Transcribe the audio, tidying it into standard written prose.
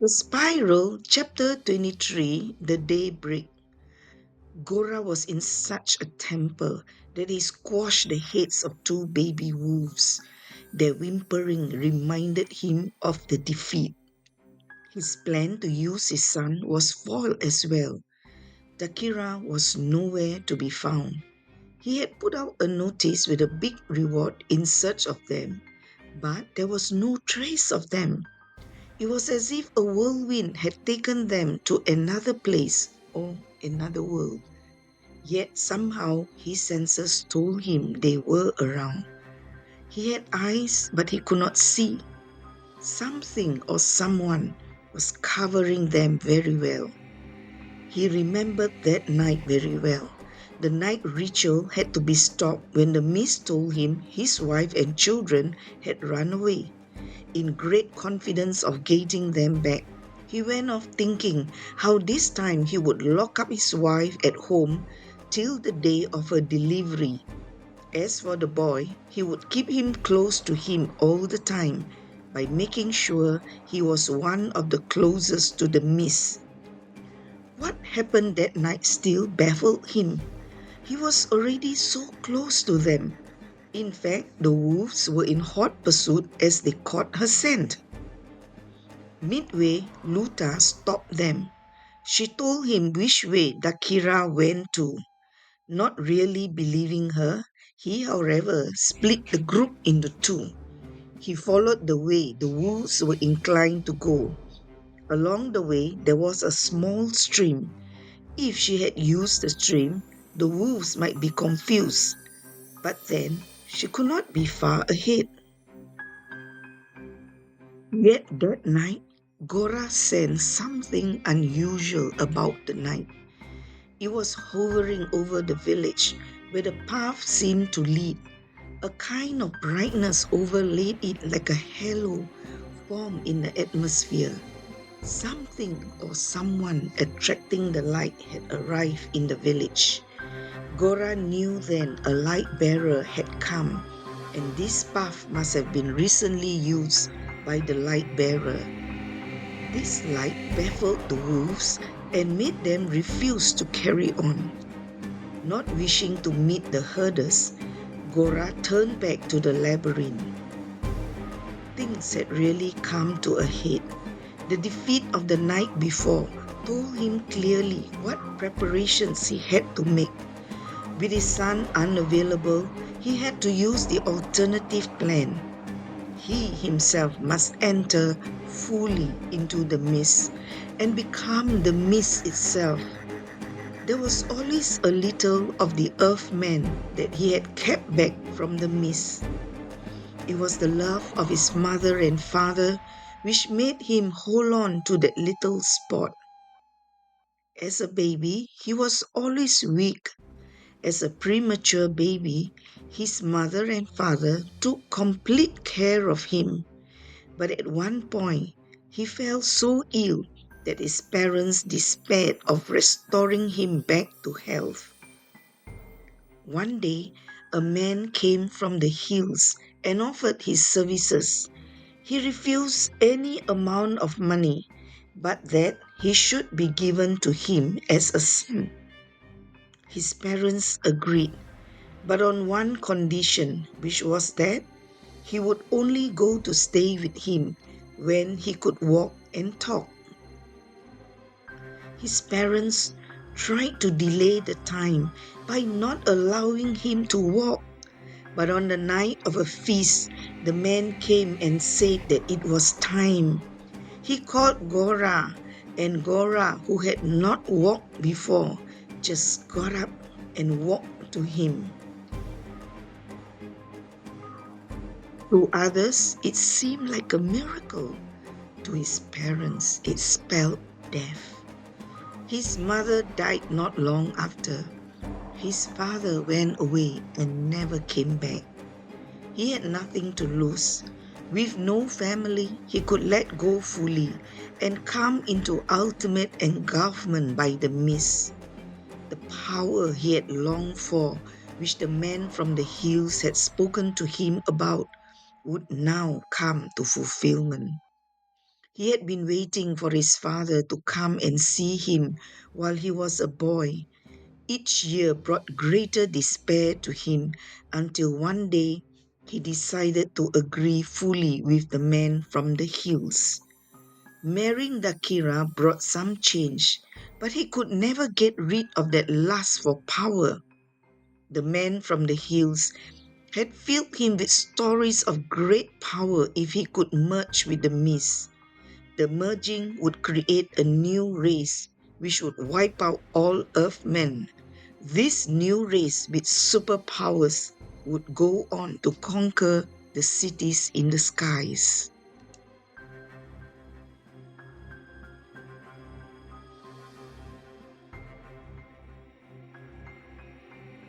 The Spiral, Chapter 23, The Daybreak. Gora was in such a temper that he squashed the heads of two baby wolves. Their whimpering reminded him of the defeat. His plan to use his son was foiled as well. Takira was nowhere to be found. He had put out a notice with a big reward in search of them, but there was no trace of them. It was as if a whirlwind had taken them to another place or another world. Yet somehow his senses told him they were around. He had eyes, but he could not see. Something or someone was covering them very well. He remembered that night very well. The night ritual had to be stopped when the mist told him his wife and children had run away. In great confidence of getting them back, he went off thinking how this time he would lock up his wife at home till the day of her delivery. As for the boy, he would keep him close to him all the time by making sure he was one of the closest to the mist. What happened that night still baffled him. He was already so close to them. In fact, the wolves were in hot pursuit as they caught her scent. Midway, Luta stopped them. She told him which way Dakira went to. Not really believing her, he, however, split the group into two. He followed the way the wolves were inclined to go. Along the way, there was a small stream. If she had used the stream, the wolves might be confused. But then, she could not be far ahead. Yet that night, Gora sensed something unusual about the night. It was hovering over the village where the path seemed to lead. A kind of brightness overlaid it like a halo formed in the atmosphere. Something or someone attracting the light had arrived in the village. Gora knew then a light bearer had come, and this path must have been recently used by the light bearer. This light baffled the wolves and made them refuse to carry on. Not wishing to meet the herders, Gora turned back to the labyrinth. Things had really come to a head. The defeat of the night before told him clearly what preparations he had to make. With his son unavailable, he had to use the alternative plan. He himself must enter fully into the mist and become the mist itself. There was always a little of the earthman that he had kept back from the mist. It was the love of his mother and father which made him hold on to that little spot. As a baby, he was always weak. As a premature baby, his mother and father took complete care of him. But at one point, he fell so ill that his parents despaired of restoring him back to health. One day, a man came from the hills and offered his services. He refused any amount of money, but that he should be given to him as a son. His parents agreed, but on one condition, which was that he would only go to stay with him when he could walk and talk. His parents tried to delay the time by not allowing him to walk. But on the night of a feast, the man came and said that it was time. He called Gora, and Gora, who had not walked before, just got up and walked to him. To others, it seemed like a miracle. To his parents, it spelled death. His mother died not long after. His father went away and never came back. He had nothing to lose. With no family, he could let go fully and come into ultimate engulfment by the mist. The power he had longed for, which the man from the hills had spoken to him about, would now come to fulfillment. He had been waiting for his father to come and see him while he was a boy. Each year brought greater despair to him until one day he decided to agree fully with the man from the hills. Marrying Dakira brought some change, but he could never get rid of that lust for power. The man from the hills had filled him with stories of great power if he could merge with the mist. The merging would create a new race which would wipe out all Earthmen. This new race with superpowers would go on to conquer the cities in the skies.